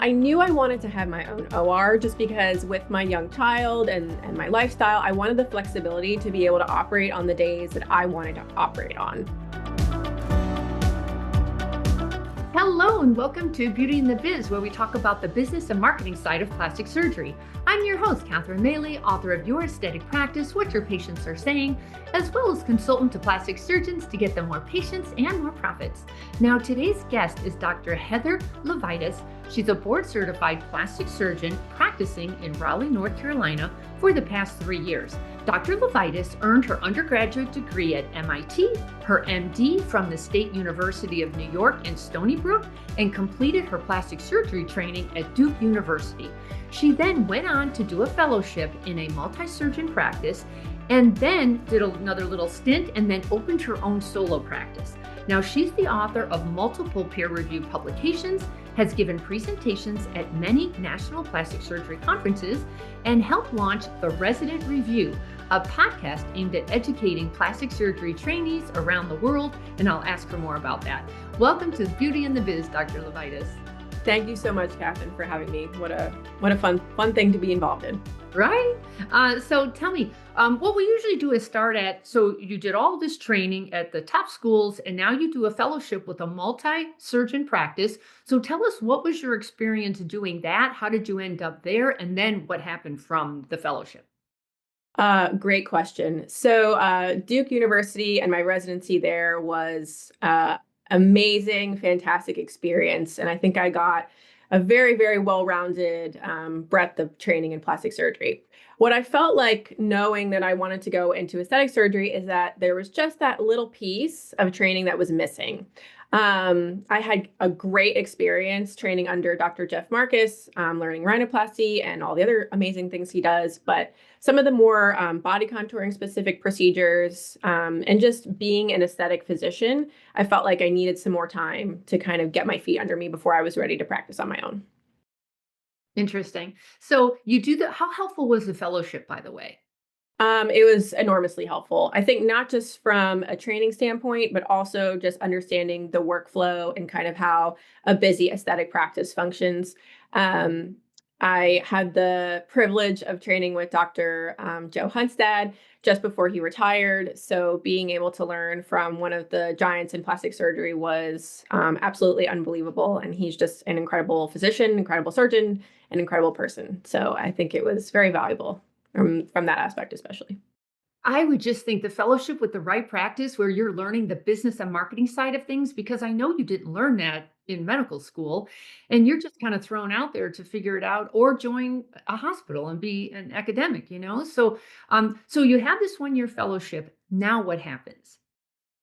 I knew I wanted to have my own OR just because with my young child and my lifestyle, I wanted the flexibility to be able to operate on the days that I wanted to operate on. Hello and welcome to Beauty and the Biz, where we talk about the business and marketing side of plastic surgery. I'm your host, Catherine Maley, author of Your Aesthetic Practice, What Your Patients Are Saying, as well as consultant to plastic surgeons to get them more patients and more profits. Now, today's guest is Dr. Heather Levites. She's a board-certified plastic surgeon practicing in Raleigh, North Carolina for the past 3 years. Dr. Levites earned her undergraduate degree at MIT, her MD from the State University of New York in Stony Brook, and completed her plastic surgery training at Duke University. She then went on to do a fellowship in a multi-surgeon practice and then did another little stint and then opened her own solo practice. Now, she's the author of multiple peer-reviewed publications, has given presentations at many national plastic surgery conferences, and helped launch The Resident Review, a podcast aimed at educating plastic surgery trainees around the world, and I'll ask her more about that. Welcome to Beauty and the Biz, Dr. Levites. Thank you so much, Catherine, for having me. What a fun thing to be involved in. Right? So tell me, what we usually do is start at, so you did all this training at the top schools, and now you do a fellowship with a multi-surgeon practice. So tell us, what was your experience doing that? How did you end up there? And then what happened from the fellowship? Great question. So Duke University and my residency there was amazing, fantastic experience. And I think I got a very, very well-rounded breadth of training in plastic surgery. What I felt like knowing that I wanted to go into aesthetic surgery is that there was just that little piece of training that was missing. I had a great experience training under Dr. Jeff Marcus, learning rhinoplasty and all the other amazing things he does. But some of the more body contouring specific procedures and just being an aesthetic physician, I felt like I needed some more time to kind of get my feet under me before I was ready to practice on my own. Interesting. So you do the, how helpful was the fellowship, by the way? It was enormously helpful. I think not just from a training standpoint, but also just understanding the workflow and kind of how a busy aesthetic practice functions. Um, I had the privilege of training with Dr. Joe Hunstad just before he retired. So being able to learn from one of the giants in plastic surgery was absolutely unbelievable. And he's just an incredible physician, incredible surgeon, an incredible person. So I think it was very valuable from that aspect, especially. I would just think the fellowship with the right practice where you're learning the business and marketing side of things, because I know you didn't learn that in medical school and you're just kind of thrown out there to figure it out or join a hospital and be an academic, you know? So you have this 1 year fellowship. Now what happens?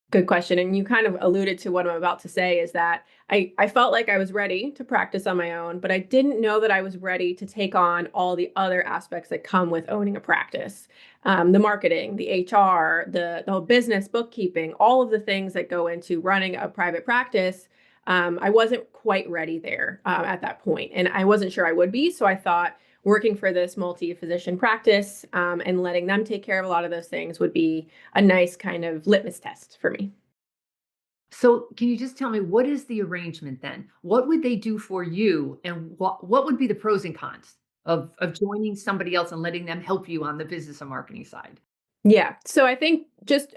Good question. And you kind of alluded to what I'm about to say is that I felt like I was ready to practice on my own, but I didn't know that I was ready to take on all the other aspects that come with owning a practice. The marketing, the HR, the whole business, bookkeeping, all of the things that go into running a private practice. I wasn't quite ready there at that point, and I wasn't sure I would be. So I thought working for this multi-physician practice and letting them take care of a lot of those things would be a nice kind of litmus test for me. So can you just tell me, what is the arrangement then? What would they do for you? And what would be the pros and cons of joining somebody else and letting them help you on the business and marketing side? Yeah. So I think just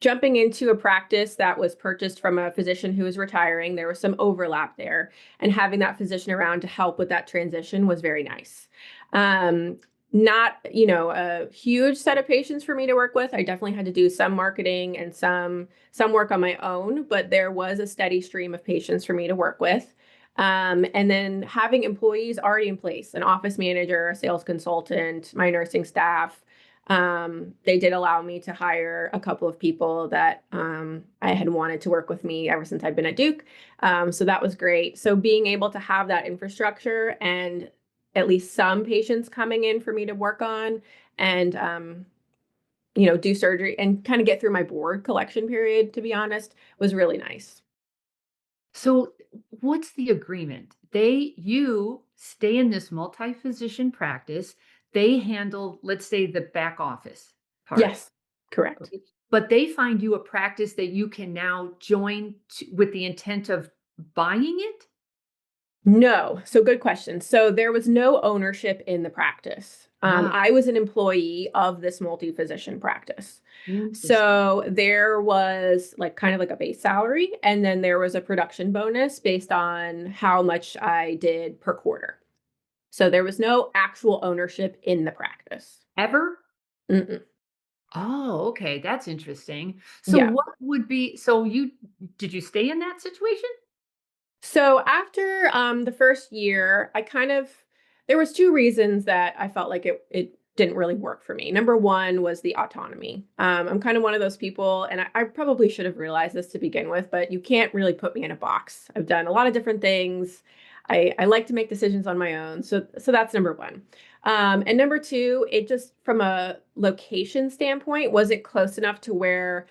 jumping into a practice that was purchased from a physician who was retiring, there was some overlap there. And having that physician around to help with that transition was very nice. Um, Not, a huge set of patients for me to work with. I definitely had to do some marketing and some work on my own, but there was a steady stream of patients for me to work with. And then having employees already in place, an office manager, a sales consultant, my nursing staff. They did allow me to hire a couple of people that I had wanted to work with me ever since I'd been at Duke. So that was great. So being able to have that infrastructure and at least some patients coming in for me to work on and do surgery and kind of get through my board collection period, to be honest, was really nice. So what's the agreement? You stay in this multi-physician practice. They handle, let's say, the back office part. Yes, correct. Okay. But they find you a practice that you can now join with the intent of buying it. No. So good question. So there was no ownership in the practice. Ah, I was an employee of this multi-physician practice. interesting. So there was like kind of like a base salary, and then there was a production bonus based on how much I did per quarter. So there was no actual ownership in the practice. Ever? Mm-mm. Oh, okay, that's interesting. So Yeah. what would be so you did you stay in that situation? So after the first year, there was two reasons that I felt like it didn't really work for me. Number one was the autonomy. I'm kind of one of those people, and I probably should have realized this to begin with, but you can't really put me in a box. I've done a lot of different things. I like to make decisions on my own. So that's number one. And number two, it just from a location standpoint, wasn't close enough to where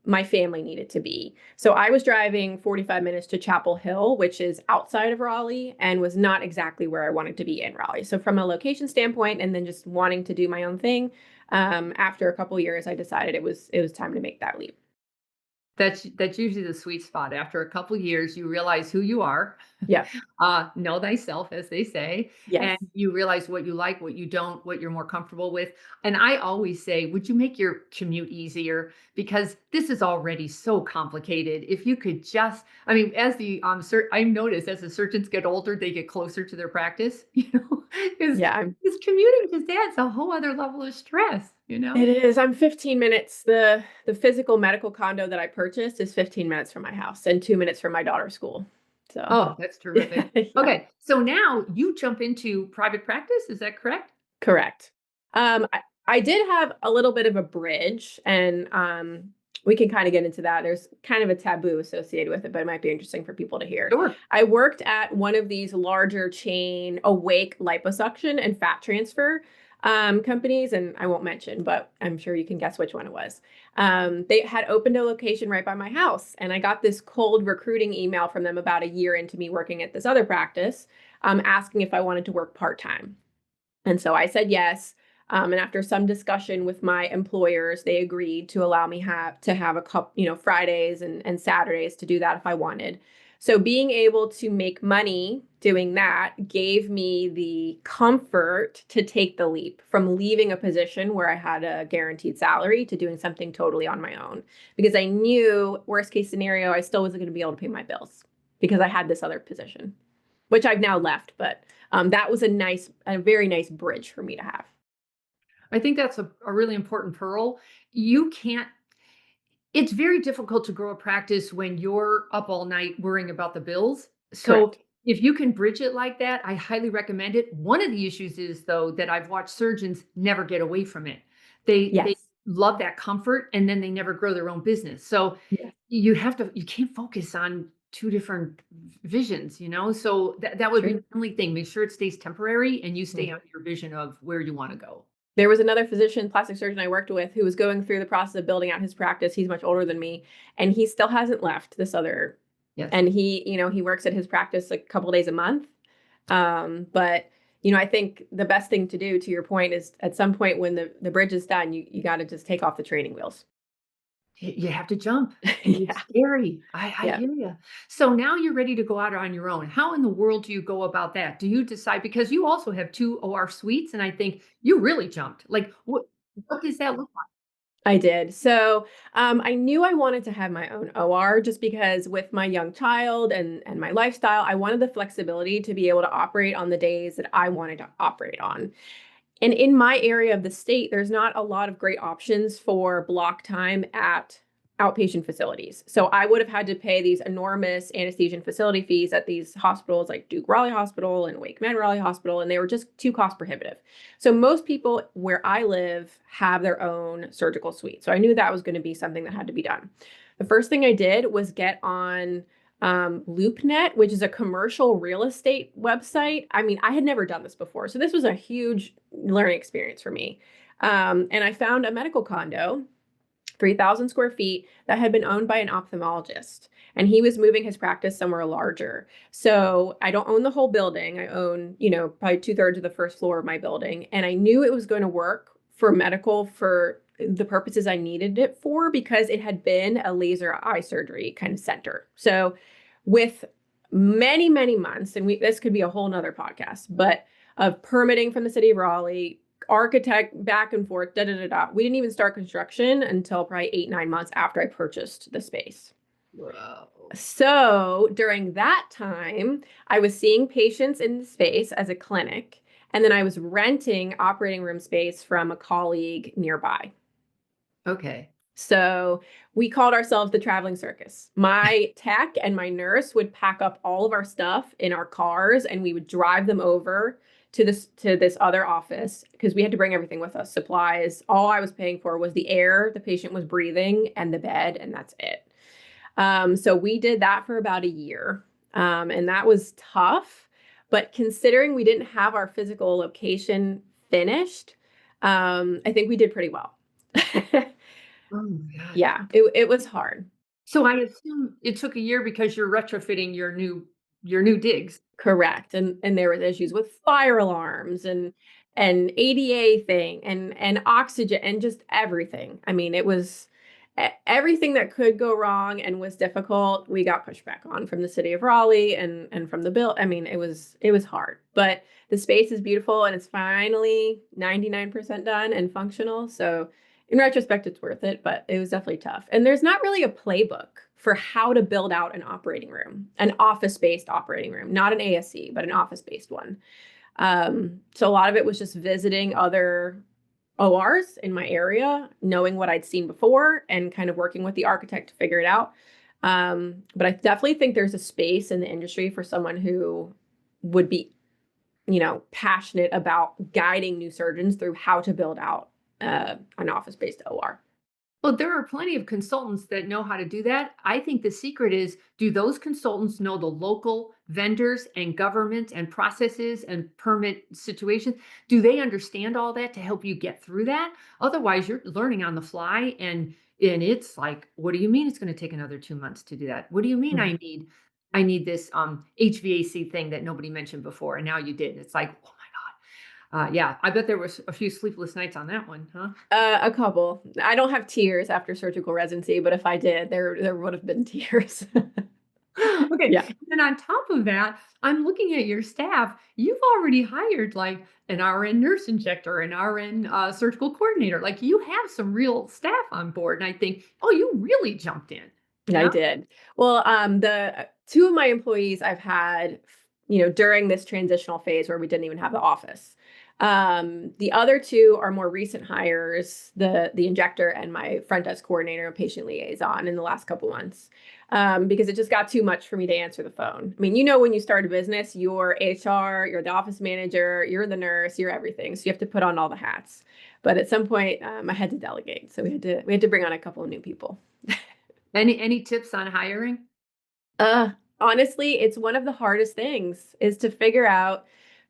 my family needed to be. So I was driving 45 minutes to Chapel Hill, which is outside of Raleigh, and was not exactly where I wanted to be in Raleigh. So from a location standpoint, and then just wanting to do my own thing, after a couple years, I decided it was time to make that leap. That's usually the sweet spot. After a couple years, you realize who you are, Yeah. know thyself, as they say, Yes. and you realize what you like, what you don't, what you're more comfortable with. And I always say, would you make your commute easier? Because this is already so complicated. If you could just, I mean, as the I've noticed as the surgeons get older, they get closer to their practice, because Yeah. I'm commuting just adds a whole other level of stress. It is. I'm 15 minutes. The physical medical condo that I purchased is 15 minutes from my house and 2 minutes from my daughter's school. So Oh, that's terrific. yeah. Okay, so now you jump into private practice, is that correct? Correct. I did have a little bit of a bridge, and we can kind of get into that. There's kind of a taboo associated with it, but it might be interesting for people to hear. Sure. I worked at one of these larger chain awake liposuction and fat transfer companies, and I won't mention, but I'm sure you can guess which one it was. They had opened a location right by my house, and I got this cold recruiting email from them about a year into me working at this other practice, asking if I wanted to work part time. And so I said yes. And after some discussion with my employers, they agreed to allow me to have a couple, Fridays and Saturdays to do that if I wanted. So being able to make money doing that gave me the comfort to take the leap from leaving a position where I had a guaranteed salary to doing something totally on my own. Because I knew worst case scenario, I still wasn't going to be able to pay my bills because I had this other position, which I've now left. But that was a very nice bridge for me to have. I think that's a really important pearl. You can't It's very difficult to grow a practice when you're up all night worrying about the bills. So, Correct. if you can bridge it like that, I highly recommend it. One of the issues is though that I've watched surgeons never get away from it. They Yes. love that comfort and then they never grow their own business. So, Yes. you can't focus on two different visions. So that would be True. the only thing. Make sure it stays temporary and you stay Mhm. on your vision of where you want to go. There was another physician, plastic surgeon I worked with who was going through the process of building out his practice. He's much older than me, and he still hasn't left this other. Yes. And he works at his practice a couple days a month. But I think the best thing to do, to your point, is at some point when the bridge is done, you got to just take off the training wheels. You have to jump, and it's Yeah. scary. I Yeah. hear you. So now you're ready to go out on your own. How in the world do you go about that? Do you decide because you also have 2 OR suites, and I think you really jumped. Like, what does that look like? I did. So I knew I wanted to have my own OR just because with my young child and my lifestyle, I wanted the flexibility to be able to operate on the days that I wanted to operate on. And in my area of the state, there's not a lot of great options for block time at outpatient facilities. So I would have had to pay these enormous anesthesia and facility fees at these hospitals like Duke Raleigh Hospital and Wake Med Raleigh Hospital, and they were just too cost prohibitive. So most people where I live have their own surgical suite. So I knew that was going to be something that had to be done. The first thing I did was get on LoopNet, which is a commercial real estate website. I mean, I had never done this before. So this was a huge learning experience for me. And I found a medical condo, 3,000 square feet, that had been owned by an ophthalmologist. And he was moving his practice somewhere larger. So I don't own the whole building. I own, probably two-thirds of the first floor of my building. And I knew it was going to work for medical for the purposes I needed it for because it had been a laser eye surgery kind of center. So with many, many months, and this could be a whole nother podcast, but of permitting from the city of Raleigh, architect back and forth, da da da da. We didn't even start construction until probably 8, 9 months after I purchased the space. Whoa. So during that time, I was seeing patients in the space as a clinic, and then I was renting operating room space from a colleague nearby. Okay. So we called ourselves the traveling circus. My tech and my nurse would pack up all of our stuff in our cars, and we would drive them over to this other office because we had to bring everything with us, supplies. All I was paying for was the air the patient was breathing and the bed, and that's it. So we did that for about a year, and that was tough. But considering we didn't have our physical location finished, I think we did pretty well. Oh my gosh. Yeah, it was hard. So I assume it took a year because you're retrofitting your new digs. Correct, and there was issues with fire alarms and ADA thing and oxygen and just everything. I mean, it was everything that could go wrong and was difficult. We got pushback on from the city of Raleigh and from the bill. I mean, it was hard, but the space is beautiful and it's finally 99% done and functional. So in retrospect, it's worth it, but it was definitely tough. And there's not really a playbook for how to build out an operating room, an office-based operating room, not an ASC, but an office-based one. So a lot of it was just visiting other ORs in my area, knowing what I'd seen before, and kind of working with the architect to figure it out. But I definitely think there's a space in the industry for someone who would be, passionate about guiding new surgeons through how to build out an office-based OR. Well, there are plenty of consultants that know how to do that. I think the secret is, do those consultants know the local vendors and government and processes and permit situations? Do they understand all that to help you get through that? Otherwise, you're learning on the fly and it's like, what do you mean it's going to take another 2 months to do that? What do you mean I need this HVAC thing that nobody mentioned before and now you did. It's like, oh my God. Yeah, I bet there was a few sleepless nights on that one, huh? A couple. I don't have tears after surgical residency, but if I did, there would have been tears. Okay. Yeah. And on top of that, I'm looking at your staff. You've already hired like an RN nurse injector, an RN surgical coordinator. Like you have some real staff on board. And I think, oh, you really jumped in. I Yeah. did. Well, the two of my employees I've had, during this transitional phase where we didn't even have the office. The other two are more recent hires, the injector and my front desk coordinator and patient liaison in the last couple months. Because it just got too much for me to answer the phone. I mean, when you start a business, you're HR, you're the office manager, you're the nurse, you're everything. So you have to put on all the hats. But at some point, I had to delegate. So we had to bring on a couple of new people. Any tips on hiring? Uh, Honestly, it's one of the hardest things is to figure out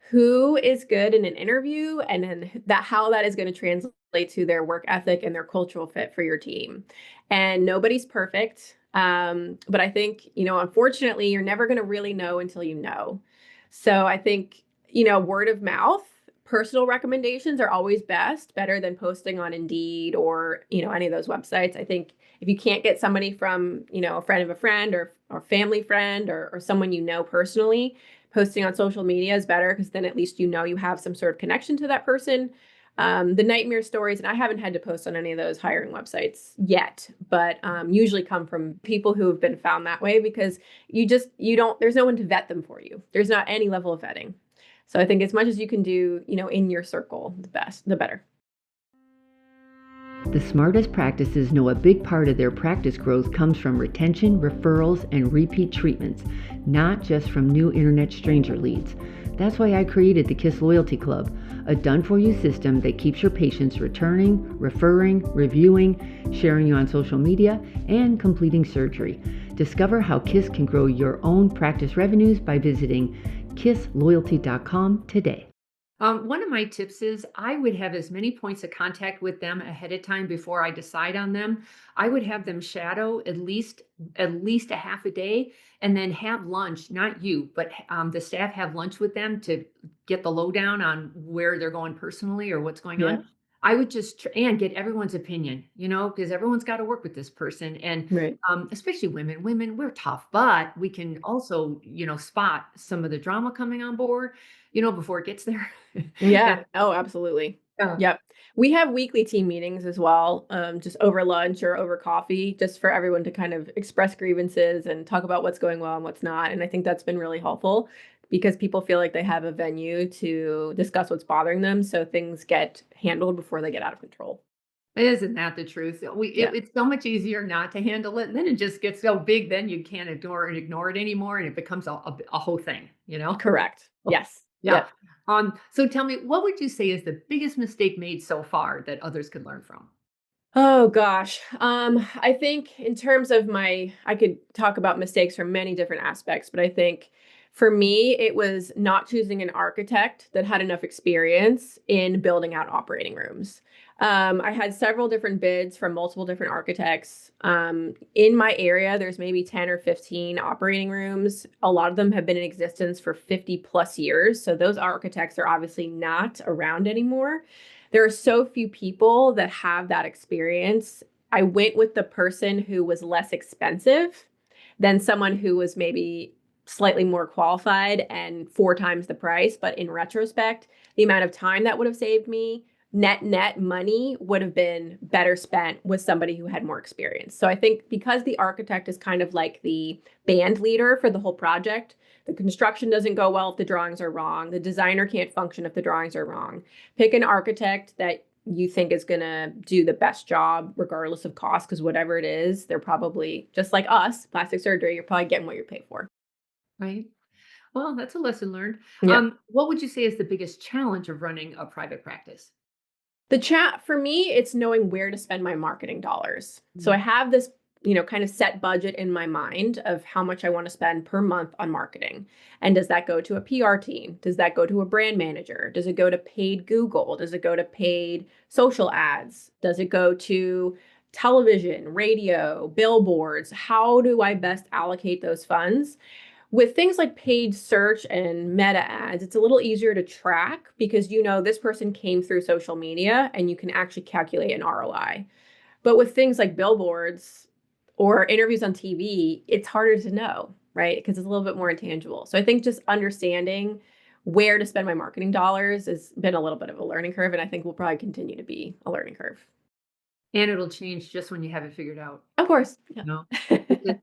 who is good in an interview and then how that is going to translate to their work ethic and their cultural fit for your team. And nobody's perfect. But I think, unfortunately, you're never going to really know until you know. So I think, word of mouth, personal recommendations are always better than posting on Indeed or, any of those websites. I think if you can't get somebody from, a friend of a friend or family friend or someone personally, posting on social media is better because then at least you have some sort of connection to that person. The nightmare stories, and I haven't had to post on any of those hiring websites yet, but usually come from people who have been found that way because there's no one to vet them for you. There's not any level of vetting. So I think as much as you can do, in your circle, the better. The smartest practices know a big part of their practice growth comes from retention, referrals, and repeat treatments, not just from new internet stranger leads. That's why I created the KISS Loyalty Club, a done-for-you system that keeps your patients returning, referring, reviewing, sharing you on social media, and completing surgery. Discover how KISS can grow your own practice revenues by visiting kissloyalty.com today. One of my tips is I would have as many points of contact with them ahead of time before I decide on them. I would have them shadow at least a half a day and then have lunch, not you, but the staff have lunch with them to get the lowdown on where they're going personally or what's going Yeah. on. I would just and get everyone's opinion, because everyone's got to work with this person. And Right. especially women. Women, we're tough, but we can also, spot some of the drama coming on board, before it gets there. Yeah. And, Oh, absolutely. uh, Yep. We have weekly team meetings as well, just over lunch or over coffee, just for everyone to kind of express grievances and talk about what's going well and what's not. And I think that's been really helpful because people feel like they have a venue to discuss what's bothering them. So things get handled before they get out of control. Isn't that the truth? Yeah. It's so much easier not to handle it, and then it just gets so big, then you can't ignore it anymore, and it becomes a whole thing, you know? Correct. Yes. Yeah. Yep. So tell me, what would you say is the biggest mistake made so far that others could learn from? Oh gosh. I think in terms of I could talk about mistakes from many different aspects, but I think for me, it was not choosing an architect that had enough experience in building out operating rooms. I had several different bids from multiple different architects. In my area, there's maybe 10 or 15 operating rooms. A lot of them have been in existence for 50 plus years. So those architects are obviously not around anymore. There are so few people that have that experience. I went with the person who was less expensive than someone who was maybe slightly more qualified and 4 times the price, but in retrospect, the amount of time that would have saved me, net money would have been better spent with somebody who had more experience. So I think because the architect is kind of like the band leader for the whole project, the construction doesn't go well if the drawings are wrong. The designer can't function if the drawings are wrong. Pick an architect that you think is going to do the best job regardless of cost, because whatever it is, they're probably just like us, plastic surgery, you're probably getting what you pay for. Right? Well, that's a lesson learned. Yep. What would you say is the biggest challenge of running a private practice? The chat for me, it's knowing where to spend my marketing dollars. So I Mm. have this, kind of set budget in my mind of how much I want to spend per month on marketing. And does that go to a PR team? Does that go to a brand manager? Does it go to paid Google? Does it go to paid social ads? Does it go to television, radio, billboards? How do I best allocate those funds? With things like paid search and meta ads, it's a little easier to track because this person came through social media and you can actually calculate an ROI. But with things like billboards or interviews on TV, it's harder to know, right? Because it's a little bit more intangible. So I think just understanding where to spend my marketing dollars has been a little bit of a learning curve, and I think will probably continue to be a learning curve. And it'll change just when you have it figured out. Of course. Yeah. No,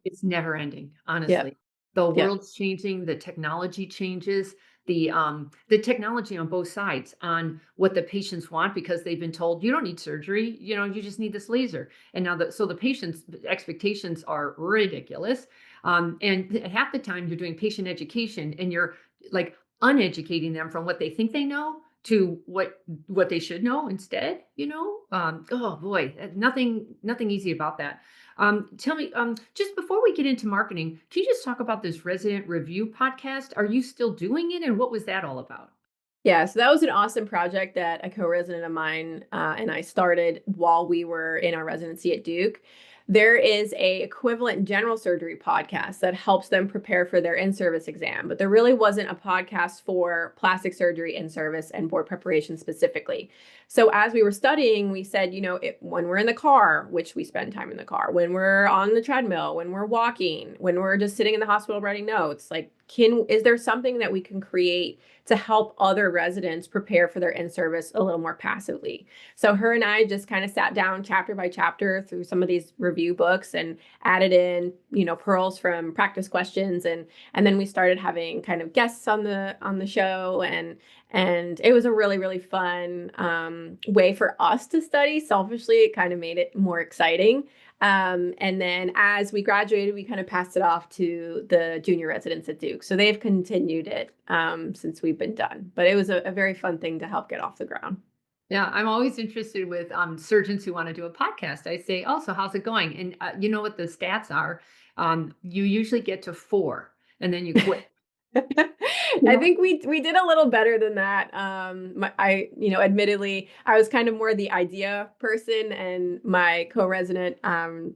it's never ending, Yep. honestly. The Yep. world's changing, the technology changes, the technology on both sides on what the patients want because they've been told you don't need surgery, you just need this laser. And now the patient's expectations are ridiculous. And half the time you're doing patient education and you're like uneducating them from what they think they know to what they should know instead, oh boy, nothing easy about that. Tell me, just before we get into marketing, can you just talk about this resident review podcast? Are you still doing it, and what was that all about? Yeah, so that was an awesome project that a co-resident of mine and I started while we were in our residency at Duke. There is a equivalent general surgery podcast that helps them prepare for their in-service exam, but there really wasn't a podcast for plastic surgery in-service and board preparation specifically. So as we were studying, we said, when we're in the car, which we spend time in the car, when we're on the treadmill, when we're walking, when we're just sitting in the hospital writing notes, like, is there something that we can create to help other residents prepare for their in-service a little more passively? So her and I just kind of sat down chapter by chapter through some of these review books and added in, pearls from practice questions, and then we started having kind of guests on the show, and it was a really, really fun way for us to study. Selfishly, it kind of made it more exciting. And then as we graduated, we kind of passed it off to the junior residents at Duke. So they've continued it since we've been done. But it was a very fun thing to help get off the ground. Yeah, I'm always interested with surgeons who want to do a podcast. I say, "Oh, so how's it going?" And you know what the stats are? You usually get to 4, and then you quit. You I know? think we did a little better than that. Admittedly, I was kind of more the idea person, and my co-resident,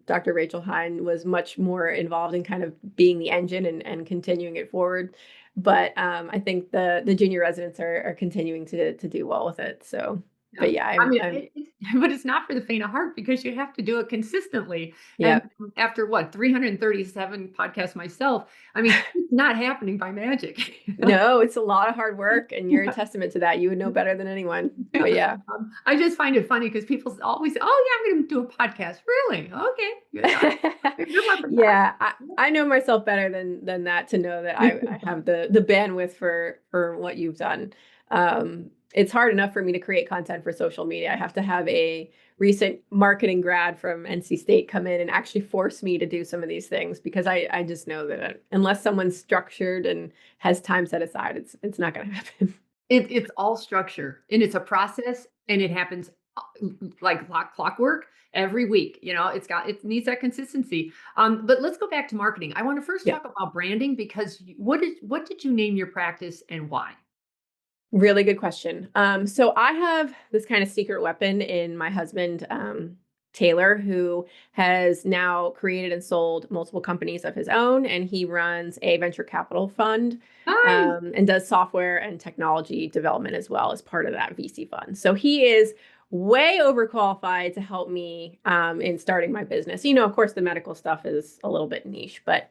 Dr. Rachel Hine, was much more involved in kind of being the engine and continuing it forward. But I think the junior residents are continuing to do well with it. So Yeah. But yeah, I mean, I'm but it's not for the faint of heart because you have to do it consistently. And yeah. after what, 337 podcasts myself, I mean, it's not happening by magic. No, it's a lot of hard work, and you're a testament to that. You would know better than anyone. Yeah. But yeah. I just find it funny because people always say, "Oh, yeah, I'm gonna do a podcast." Really? Okay. Good. Good luck with Yeah, I know myself better than that to know that I that. have the bandwidth for what you've done. It's hard enough for me to create content for social media. I have to have a recent marketing grad from NC State come in and actually force me to do some of these things because I just know that unless someone's structured and has time set aside, it's not going to happen. It's all structure, and it's a process, and it happens, like clockwork every week, it needs that consistency. But let's go back to marketing. I wanna first Yeah. talk about branding because what did you name your practice and why? Really good question. So I have this kind of secret weapon in my husband, Taylor, who has now created and sold multiple companies of his own, and he runs a venture capital fund, Nice. and does software and technology development as well as part of that VC fund. So he is way overqualified to help me in starting my business. Of course, the medical stuff is a little bit niche, but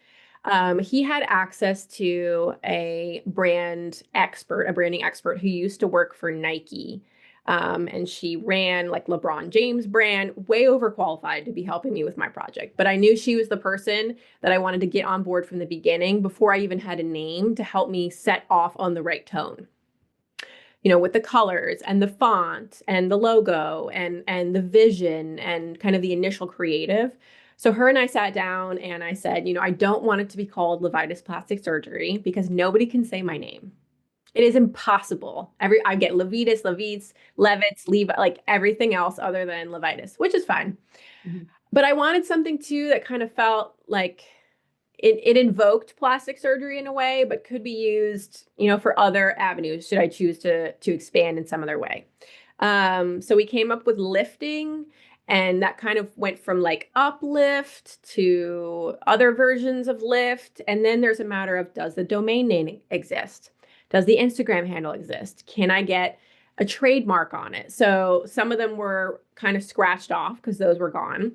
he had access to a branding expert who used to work for Nike. And she ran like LeBron James brand, way overqualified to be helping me with my project. But I knew she was the person that I wanted to get on board from the beginning before I even had a name to help me set off on the right tone. With the colors and the font and the logo and the vision and kind of the initial creative. So her and I sat down and I said, I don't want it to be called Levites Plastic Surgery because nobody can say my name. It is impossible. I get Levites, Levitts, Levi, like everything else other than Levites, which is fine. Mhm. But I wanted something too that kind of felt like it invoked plastic surgery in a way, but could be used, for other avenues should I choose to expand in some other way. So we came up with lifting, and that kind of went from like uplift to other versions of lift. And then there's a matter of, does the domain name exist? Does the Instagram handle exist? Can I get a trademark on it? So some of them were kind of scratched off because those were gone.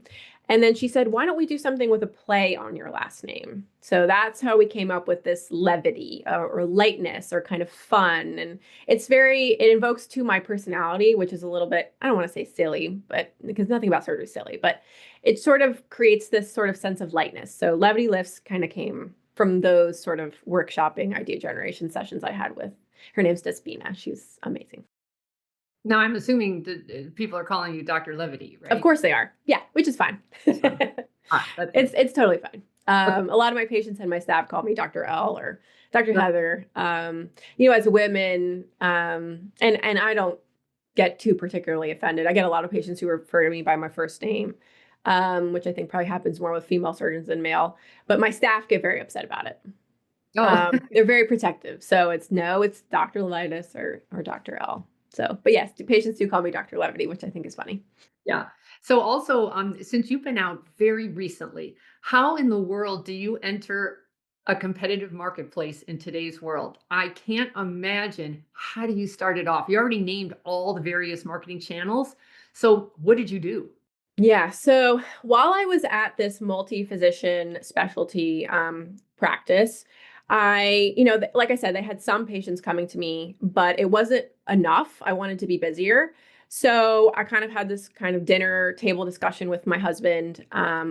And then she said, why don't we do something with a play on your last name? So that's how we came up with this levity or lightness or kind of fun. And it invokes to my personality, which is a little bit, I don't want to say silly, but because nothing about surgery is silly, but it sort of creates this sort of sense of lightness. So Levity Lifts kind of came from those sort of workshopping idea generation sessions I had with her name's Despina. She's amazing. Now I'm assuming that, people are calling you Dr. Levity, Of right? course they are. Yeah, which is fine. That's fine. That's fine. It's totally fine. Okay. A lot of my patients and my staff call me Dr. L or Dr. Right. Heather. As women, and I don't get too particularly offended. I get a lot of patients who refer to me by my first name, which I think probably happens more with female surgeons than male. But my staff get very upset about it. Oh. They're very protective. So it's Dr. Levites or Dr. L. So, but yes, patients do call me Dr. Levity, which I think is funny. Yeah. So also, since you've been out very recently, how in the world do you enter a competitive marketplace in today's world? I can't imagine. How do you start it off? You already named all the various marketing channels. So what did you do? Yeah. So while I was at this multi-physician specialty practice, like I said, they had some patients coming to me, but it wasn't enough. I wanted to be busier. So I kind of had this kind of dinner table discussion with my husband.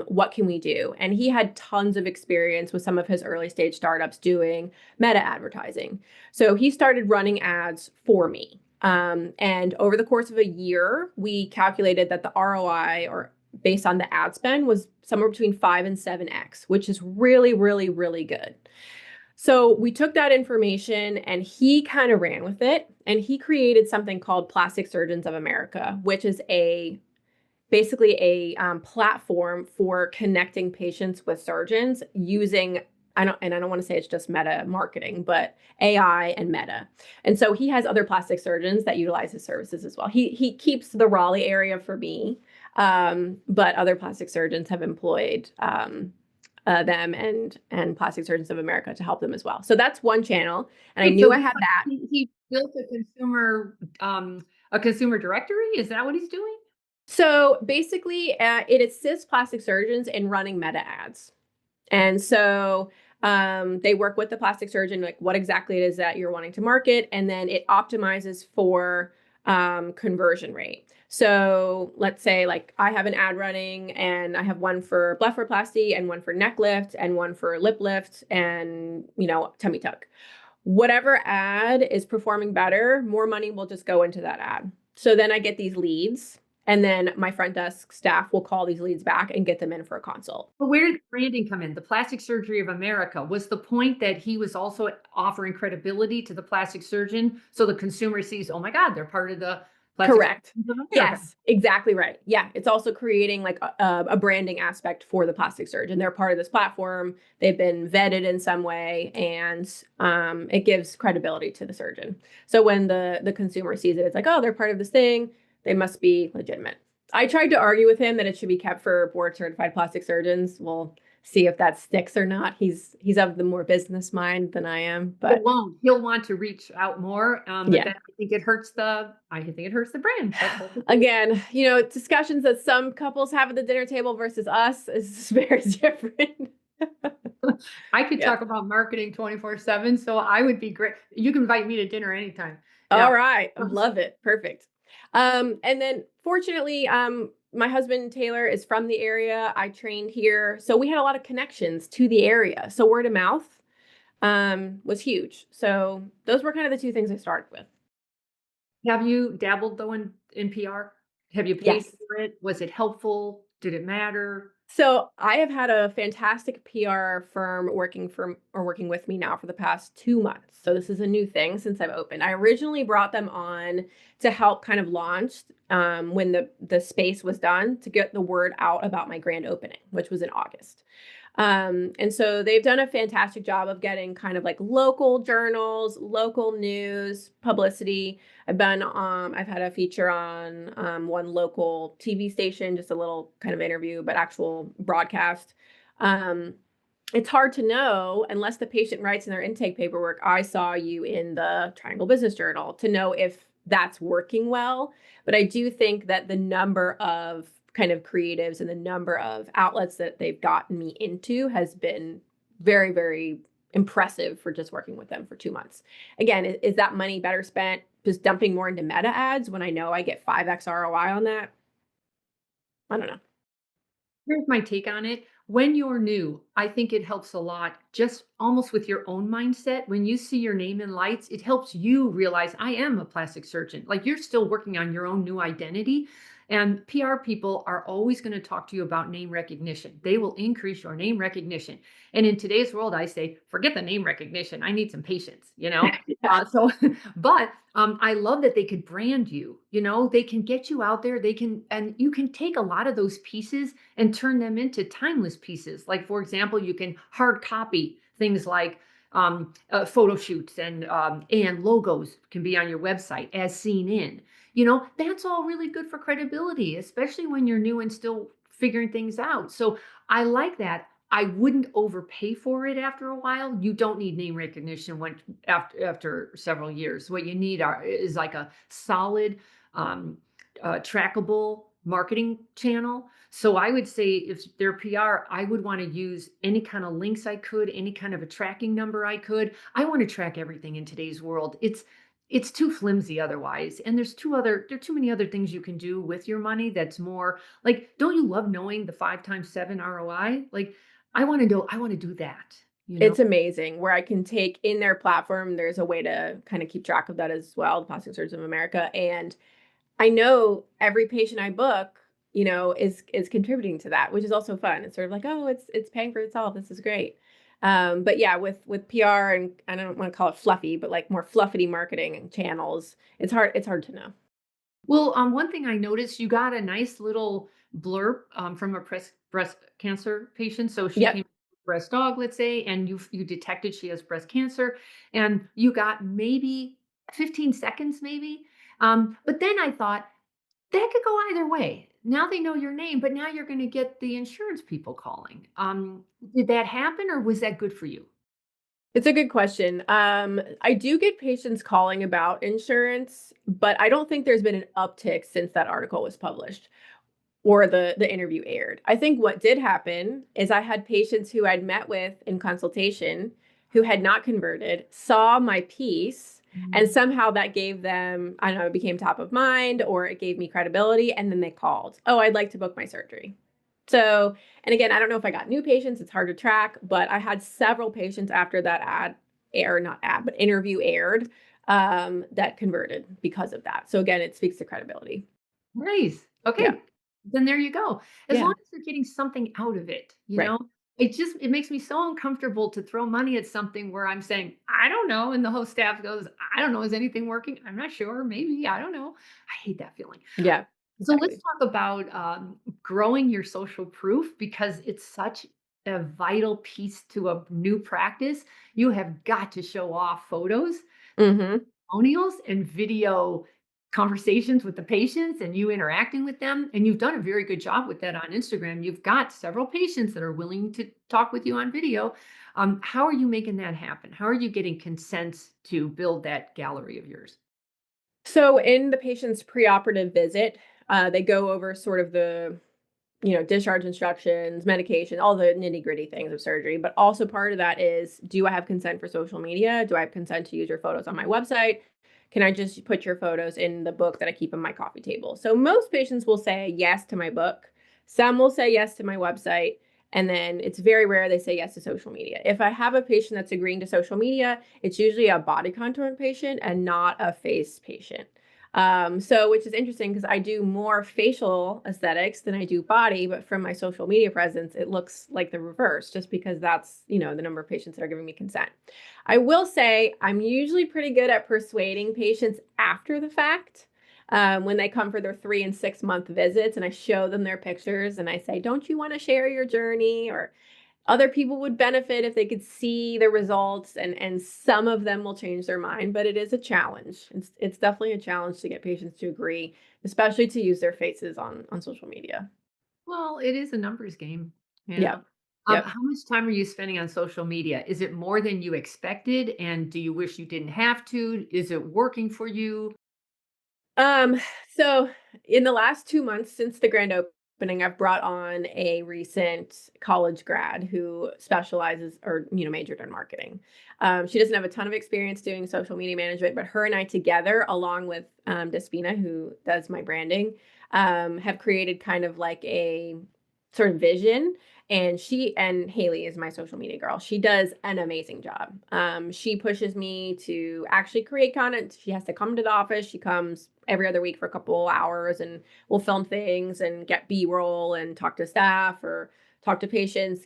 What can we do? And he had tons of experience with some of his early stage startups doing meta advertising. So he started running ads for me. And over the course of a year, we calculated that the ROI or based on the ad spend was somewhere between 5 and 7x, which is really, really, really good. So we took that information and he kind of ran with it, and he created something called Plastic Surgeons of America, which is basically a platform for connecting patients with surgeons using I don't want to say it's just meta marketing, but AI and meta. And so he has other plastic surgeons that utilize his services as well. He keeps the Raleigh area for me, but other plastic surgeons have employed them and Plastic Surgeons of America to help them as well. So that's one channel, and I Wait, knew so I had that. he built a consumer A consumer directory? Is that what he's doing? So basically, it assists plastic surgeons in running meta ads. And so they work with the plastic surgeon, like what exactly it is that you're wanting to market, and then it optimizes for conversion rate. So let's say like I have an ad running and I have one for blepharoplasty and one for neck lift and one for lip lift and tummy tuck. Whatever ad is performing better, more money will just go into that ad. So then I get these leads, and then my front desk staff will call these leads back and get them in for a consult. But where did branding come in? The Plastic Surgery of America, was the point that he was also offering credibility to the plastic surgeon so the consumer sees, "Oh my god, they're part of the Plastic Correct. Surgeons of America." Yes, exactly right. Yeah, it's also creating like a branding aspect for the plastic surgeon. They're part of this platform. They've been vetted in some way, and it gives credibility to the surgeon. So when the consumer sees it, it's like, oh, they're part of this thing. They must be legitimate. I tried to argue with him that it should be kept for board certified plastic surgeons. We'll see if that sticks or not. He's of the more business mind than I am, It but won't. He'll want to reach out more, but yeah. then I think it hurts the brand. That's the thing. Again, discussions that some couples have at the dinner table versus us is very different. I could Yeah. talk about marketing 24/7, so I would be great. You can invite me to dinner anytime. All Yeah. right. Love it. Perfect. And then fortunately, my husband Taylor is from the area. I trained here. So we had a lot of connections to the area. So word of mouth was huge. So those were kind of the two things I started with. Have you dabbled though in PR? Have you paid Yes. for it? Was it helpful? Did it matter? So I have had a fantastic PR firm working with me now for the past 2 months. So this is a new thing since I've opened. I originally brought them on to help kind of launch when the space was done to get the word out about my grand opening, which was in August. And so they've done a fantastic job of getting kind of like local journals, local news, publicity. I've had a feature on one local TV station, just a little kind of interview, but actual broadcast. Um, it's hard to know unless the patient writes in their intake paperwork, I saw you in the Triangle Business Journal, to know if that's working well. But I do think that the number of kind of creatives and the number of outlets that they've gotten me into has been very, very impressive for just working with them for 2 months. Again, is that money better spent just dumping more into meta ads when I know I get 5x ROI on that? I don't know. Here's my take on it. When you're new, I think it helps a lot just almost with your own mindset. When you see your name in lights, it helps you realize I am a plastic surgeon. Like you're still working on your own new identity. And PR people are always going to talk to you about name recognition. They will increase your name recognition. And in today's world, I say, forget the name recognition. I need some patience, you know? Yeah. But I love that they could brand you, they can get you out there. And you can take a lot of those pieces and turn them into timeless pieces. Like, for example, you can hard copy things like photo shoots and logos can be on your website as seen in. That's all really good for credibility, especially when you're new and still figuring things out. So I like that. I wouldn't overpay for it after a while. You don't need name recognition when after several years. What you need is like a solid, trackable marketing channel. So I would say if they're PR, I would want to use any kind of links I could, any kind of a tracking number I could. I want to track everything in today's world. It's too flimsy otherwise. And there are too many other things you can do with your money that's more like, don't you love knowing the 5 times 7 ROI? Like, I want to do that, you know? It's amazing where I can take in their platform. There's a way to kind of keep track of that as well, the Plastic Surgeons of America. And I know every patient I book, is contributing to that, which is also fun. It's sort of like, oh, it's paying for itself. This is great. But yeah, with PR and I don't want to call it fluffy, but like more fluffy marketing and channels, it's hard to know. Well, one thing I noticed, you got a nice little blurb from a breast cancer patient. So she came Yep. breast dog, let's say, and you detected she has breast cancer, and you got maybe 15 seconds, maybe. But then I thought that could go either way. Now they know your name, but now you're going to get the insurance people calling. Did that happen, or was that good for you? It's a good question. I do get patients calling about insurance, but I don't think there's been an uptick since that article was published or the interview aired. I think what did happen is I had patients who I'd met with in consultation who had not converted, saw my piece, and Mm. somehow that gave them, I don't know, it became top of mind or it gave me credibility. And then they called, oh, I'd like to book my surgery. So, and again, I don't know if I got new patients, it's hard to track, but I had several patients after that not ad, but interview aired, that converted because of that. So again, it speaks to credibility. Nice. Yeah. Okay. Then there you go. As Yeah. long as you're getting something out of it, Right. it makes me so uncomfortable to throw money at something where I'm saying, I don't know. And the whole staff goes, I don't know. Is anything working? I'm not sure. Maybe. I don't know. I hate that feeling. Yeah. So let's Exactly. talk about growing your social proof because it's such a vital piece to a new practice. You have got to show off photos, Mhm. testimonials, and video conversations with the patients and you interacting with them. And you've done a very good job with that on Instagram. You've got several patients that are willing to talk with you on video. How are you making that happen? How are you getting consents to build that gallery of yours? So in the patient's preoperative visit, they go over sort of the, discharge instructions, medication, all the nitty-gritty things of surgery, but also part of that is, do I have consent for social media? Do I have consent to use your photos on my website? Can I just put your photos in the book that I keep on my coffee table? So most patients will say yes to my book. Some will say yes to my website. And then it's very rare they say yes to social media. If I have a patient that's agreeing to social media, it's usually a body contouring patient and not a face patient. So which is interesting because I do more facial aesthetics than I do body, but from my social media presence, it looks like the reverse just because that's, the number of patients that are giving me consent. I will say I'm usually pretty good at persuading patients after the fact. When they come for their 3 and 6 month visits and I show them their pictures and I say, don't you want to share your journey? Or other people would benefit if they could see the results, and some of them will change their mind, but it is a challenge. It's definitely a challenge to get patients to agree, especially to use their faces on social media. Well, it is a numbers game, you know? Yep. Yep. How much time are you spending on social media? Is it more than you expected, and do you wish you didn't have to? Is it working for you? Um, so in the last 2 months since the grand opening, I've brought on a recent college grad who specializes or, majored in marketing. She doesn't have a ton of experience doing social media management, but her and I together, along with Despina, who does my branding, have created kind of like a sort of vision. And she and Haley is my social media girl. She does an amazing job. She pushes me to actually create content. She has to come to the office. She comes every other week for a couple hours and we'll film things and get B-roll and talk to staff or talk to patients,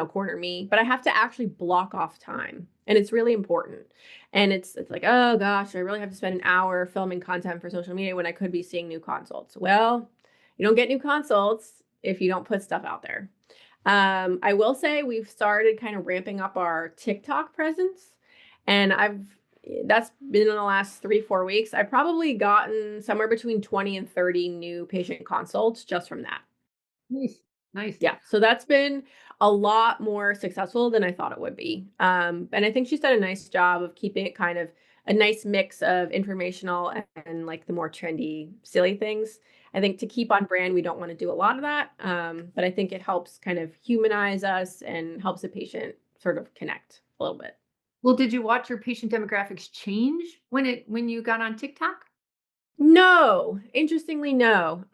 corner me. But I have to actually block off time. And it's really important. And it's like, oh gosh, I really have to spend an hour filming content for social media when I could be seeing new consults. Well, you don't get new consults if you don't put stuff out there. I will say we've started kind of ramping up our TikTok presence, and that's been in the last 3, 4 weeks. I've probably gotten somewhere between 20 and 30 new patient consults just from that. Nice, nice. Yeah, so that's been a lot more successful than I thought it would be. And I think she's done a nice job of keeping it kind of a nice mix of informational and like the more trendy, silly things. I think to keep on brand, we don't want to do a lot of that. But I think it helps kind of humanize us and helps the patient sort of connect a little bit. Well, did you watch your patient demographics change when you got on TikTok? No, interestingly, no.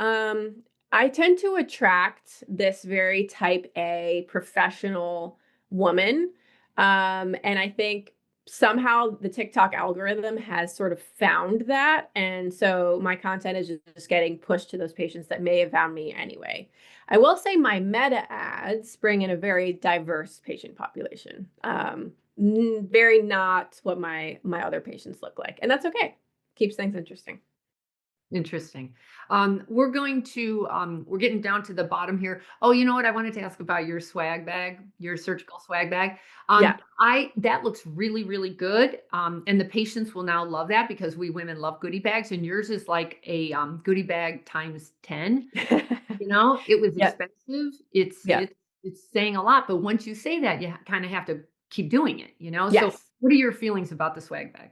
I tend to attract this very type A professional woman. And I think somehow the TikTok algorithm has sort of found that. And so my content is just getting pushed to those patients that may have found me anyway. I will say my meta ads bring in a very diverse patient population. Very not what my other patients look like. And that's okay. Keeps things interesting. Interesting. We're getting down to the bottom here. Oh, you know what? I wanted to ask about your swag bag, your surgical swag bag. Yeah. That looks really, really good. And the patients will now love that because we women love goodie bags, and yours is like a goodie bag times 10. It was Yeah. expensive. It's Yeah. it's it's saying a lot, but once you say that, you kind of have to keep doing it, you know? So Yes. what are your feelings about the swag bag?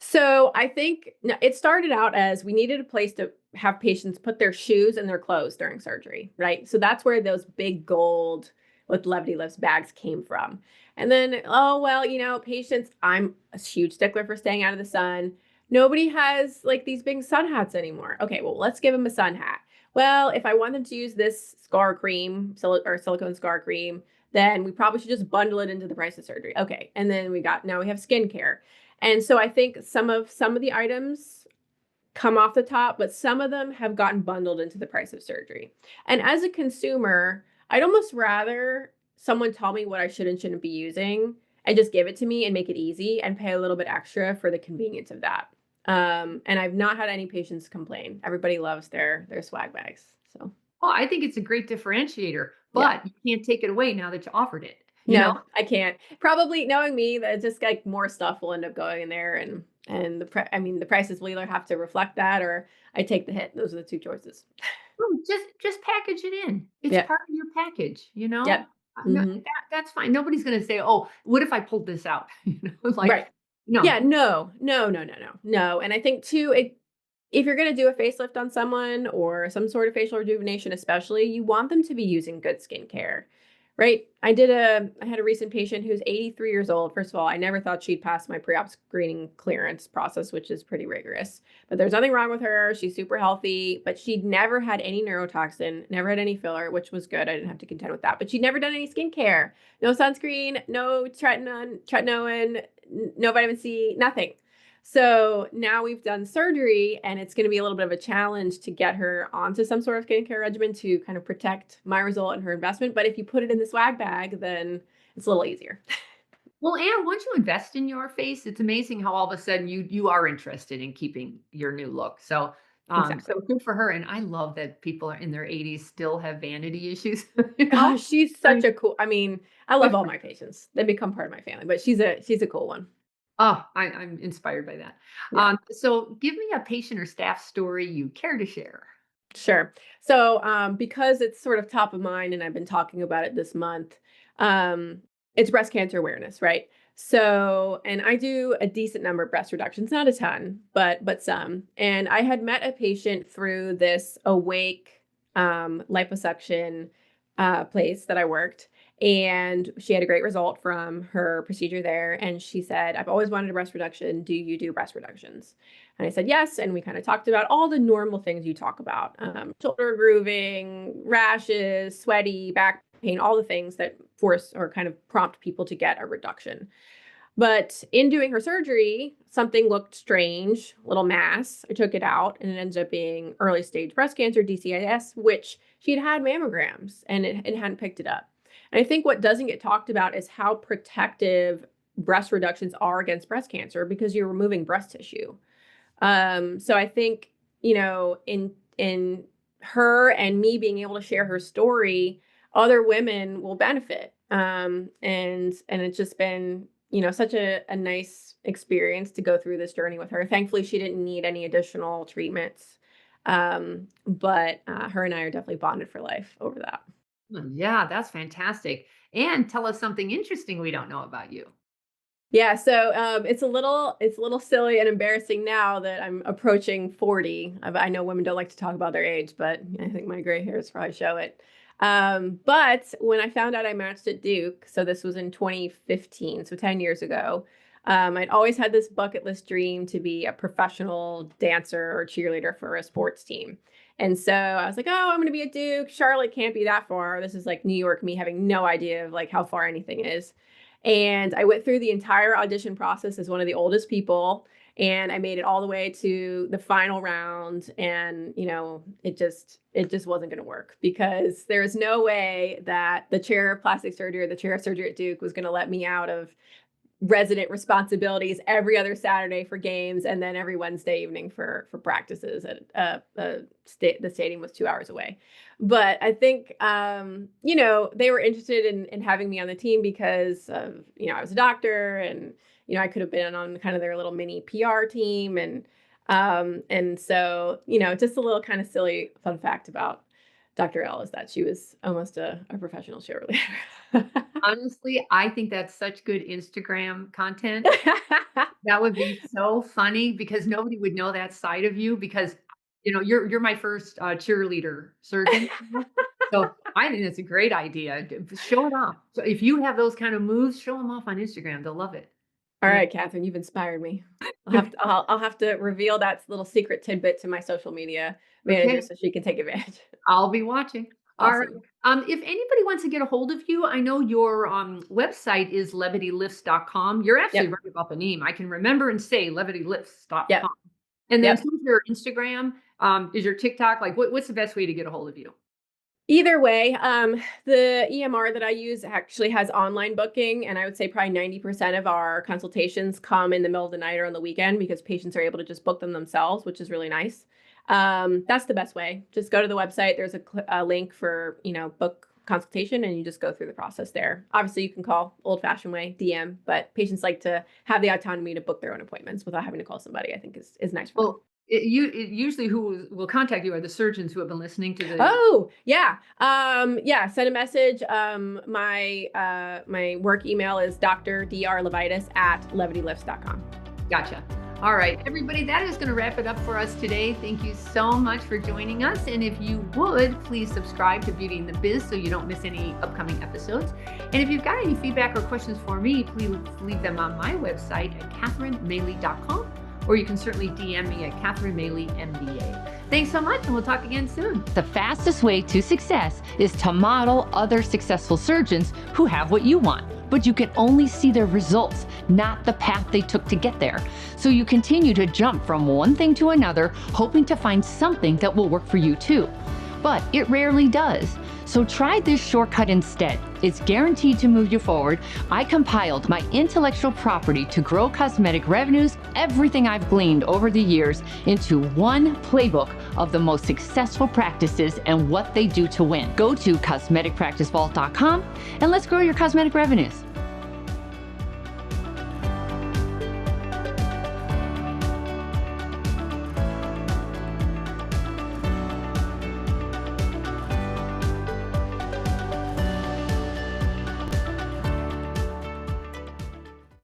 So I think no, it started out as we needed a place to have patients put their shoes and their clothes during surgery, right? So that's where those big gold with Levity Lifts bags came from. And then, oh, well, patients, I'm a huge stickler for staying out of the sun. Nobody has like these big sun hats anymore. Okay, well, let's give them a sun hat. Well, if I want them to use this scar cream or silicone scar cream, then we probably should just bundle it into the price of surgery. Okay. And then now we have skincare. And so I think some of the items come off the top, but some of them have gotten bundled into the price of surgery. And as a consumer, I'd almost rather someone tell me what I should and shouldn't be using and just give it to me and make it easy and pay a little bit extra for the convenience of that. And I've not had any patients complain. Everybody loves their swag bags. So Oh, I think it's a great differentiator, yeah. but you can't take it away now that you offered it, you know? No, I can't. Probably knowing me, that just like more stuff will end up going in there, and the prices will either have to reflect that or I take the hit. Those are the two choices. Oh, just package it in. It's Yeah. part of your package, you know? Yep. No, Hmm. that's fine. Nobody's gonna say, "Oh, what if I pulled this out?" You know, like, Right. no. Yeah. No. No. No. No. No. No. And I think too, if you're going to do a facelift on someone or some sort of facial rejuvenation, especially, you want them to be using good skincare, right? I had a recent patient who's 83 years old. First of all, I never thought she'd pass my pre-op screening clearance process, which is pretty rigorous, but there's nothing wrong with her. She's super healthy, but she'd never had any neurotoxin, never had any filler, which was good. I didn't have to contend with that, but she'd never done any skincare, no sunscreen, no tretinoin, no vitamin C, nothing. So now we've done surgery, and it's going to be a little bit of a challenge to get her onto some sort of skincare regimen to kind of protect my result and her investment. But if you put it in the swag bag, then it's a little easier. Well, and once you invest in your face, it's amazing how all of a sudden you are interested in keeping your new look. So, Exactly. so good for her. And I love that people are in their 80s still have vanity issues, you know? Gosh, she's I such mean, a cool. I mean, I good love for all my patients. They become part of my family, but she's a cool one. Oh, I'm inspired by that. Yeah. So give me a patient or staff story you care to share. Sure. So, because it's sort of top of mind and I've been talking about it this month, um, it's breast cancer awareness, right? So, and I do a decent number of breast reductions, not a ton, but some. And I had met a patient through this awake liposuction place that I worked, and she had a great result from her procedure there. And she said, "I've always wanted a breast reduction. Do you do breast reductions?" And I said, yes. And we kind of talked about all the normal things you talk about, shoulder grooving, rashes, sweaty, back pain, all the things that force or kind of prompt people to get a reduction. But in doing her surgery, something looked strange, little mass. I took it out and it ended up being early stage breast cancer, DCIS, which she'd had mammograms and it hadn't picked it up. And I think what doesn't get talked about is how protective breast reductions are against breast cancer because you're removing breast tissue. So I think, in her and me being able to share her story, other women will benefit. And it's just been, such a nice experience to go through this journey with her. Thankfully, she didn't need any additional treatments. But her and I are definitely bonded for life over that. Yeah, that's fantastic. And tell us something interesting we don't know about you. Yeah, so it's a little silly and embarrassing now that I'm approaching 40. I know women don't like to talk about their age, but I think my gray hairs probably show it. But when I found out I matched at Duke, so this was in 2015, so 10 years ago, I'd always had this bucket list dream to be a professional dancer or cheerleader for a sports team. And so I was like, oh, I'm going to be at Duke. Charlotte can't be that far. This is like New York, me having no idea of like how far anything is. And I went through the entire audition process as one of the oldest people. And I made it all the way to the final round. And, it just wasn't going to work because there was no way that the chair of plastic surgery or the chair of surgery at Duke was going to let me out of resident responsibilities every other Saturday for games and then every Wednesday evening for practices at the stadium was 2 hours away. But I think they were interested in having me on the team because of I was a doctor and I could have been on kind of their little mini PR team and so just a little kind of silly fun fact about Dr. L is that she was almost a professional cheerleader. Honestly, I think that's such good Instagram content. That would be so funny because nobody would know that side of you because, you're my first, cheerleader surgeon. So I think that's a great idea. Show it off. So if you have those kind of moves, show them off on Instagram. They'll love it. All Yeah. right, Catherine, you've inspired me. I'll have to reveal that little secret tidbit to my social media manager Okay. so she can take advantage. I'll be watching. All right. Awesome. If anybody wants to get a hold of you, I know your website is levitylifts.com. You're actually Yep. right about the name. I can remember and say levitylifts.com. Yep. And then Yep. who's your Instagram? Is your TikTok? Like what's the best way to get a hold of you? Either way, the EMR that I use actually has online booking, and I would say probably 90% of our consultations come in the middle of the night or on the weekend because patients are able to just book them themselves, which is really nice. That's the best way. Just go to the website. There's a link for, book consultation, and you just go through the process there. Obviously, you can call old-fashioned way, DM, but patients like to have the autonomy to book their own appointments without having to call somebody. I think is nice for them. Well, usually who will contact you are the surgeons who have been listening to the. Oh, yeah. Yeah, send a message. My work email is drdrlevites@levitylifts.com. Gotcha. All right, everybody, that is going to wrap it up for us today. Thank you so much for joining us. And if you would, please subscribe to Beauty and the Biz so you don't miss any upcoming episodes. And if you've got any feedback or questions for me, please leave them on my website at catherinemaley.com, or you can certainly DM me at Catherine Maley, MBA. Thanks so much, and we'll talk again soon. The fastest way to success is to model other successful surgeons who have what you want, but you can only see their results, not the path they took to get there. So you continue to jump from one thing to another, hoping to find something that will work for you too. But it rarely does. So try this shortcut instead. It's guaranteed to move you forward. I compiled my intellectual property to grow cosmetic revenues, everything I've gleaned over the years, into one playbook of the most successful practices and what they do to win. Go to cosmeticpracticevault.com and let's grow your cosmetic revenues.